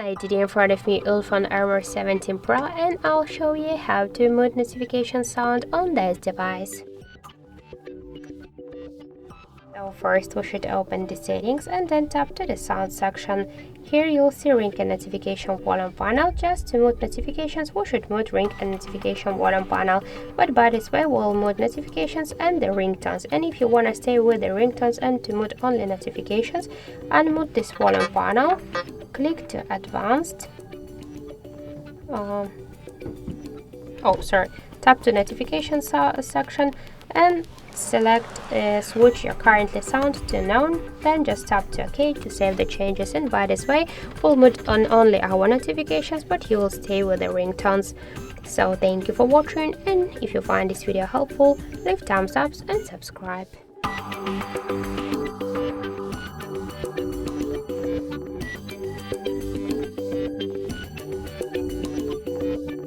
Hi, today in front of me UleFone Armor 17 Pro, and I'll show you how to mute notification sound on this device. So first we should open the settings and then tap to the sound section. Here you'll see ring and notification volume panel. Just to mute notifications, we should mute ring and notification volume panel, but by this way we'll mute notifications and the ringtones. And if you want to stay with the ringtones and to mute only notifications, unmute this volume panel, click to advanced, tap to notifications section and select switch your currently sound to none, then just tap to OK to save the changes, and by this way we'll mute on only our notifications but you will stay with the ringtones. So thank you for watching, and if you find this video helpful, leave thumbs up and subscribe.